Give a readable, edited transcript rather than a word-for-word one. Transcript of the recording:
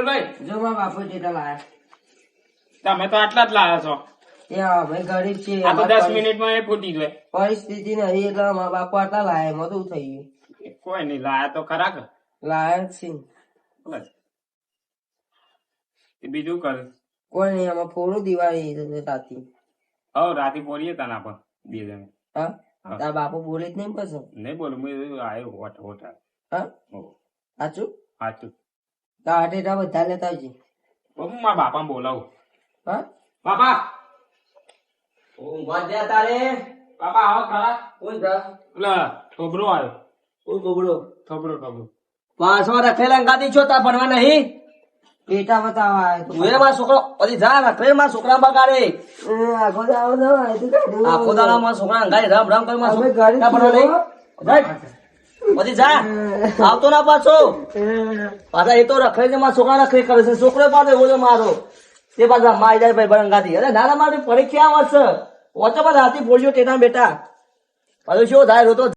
ભાઈ જો મારા બાપુ જેટલા લાયા. તમે તો આટલા જ લાયા છો. એ અમે ગરીબ છીએ. આ તો 10 મિનિટમાં એ ફૂટી જાય. પરિસ્થિતિ નહીં એટલે મારા બાપુ આટલા લાયા. એમાં તો થઈ ગયું. કોઈ નહીં લાયા તો ખરા કે લાયા જ છે. બસ. એ બીજું કર. કોઈ નહીં આમાં ફોડું દિવાળી રાતી. હવ રાતે બોલીએ તાના પણ બે જણ. હા તારા બાપુ બોલે જ નહીં પછી. નહીં બોલું હું આવ્યો હોટા. હા સાચું સાચું. તારા ટેટા બધા લેતા આવજે. હું મારા બાપાને બોલાવું. હા બાપા તારે બાપા આવો ખરા. કોઈ જા ઓલા થોબરો આવ્યો. કોઈ ગોબડો થોબરો. પાછો રખેલા ગાતી છો તા ભણવા નહીં ટેટા બતાવવા આવ્યો તું એ મારા છોકરો પછી જા રખે મારા છોકરા બગાડે આખો દાડો ના હોય તું કઈ દઉં. આખો દાડા મારા છોકરા અંગાઈ રામ રામ કરી મારા અમે છોકરા ગરીબ ભણવા નહીં જાય. પછી જા આવતો ના પાછો પાછા એ તો રખે છે મારા છોકરા રખે કરે છે છોકરો પાડે બોલો મારો તે પાછા મારી જાય ભાઈ બરંગાથી અરે નાના મારી પરીક્ષા આવશે ઓછો પણ રાતી બોલ્યો ટેટા બેટા પાછું શું થાય રોતો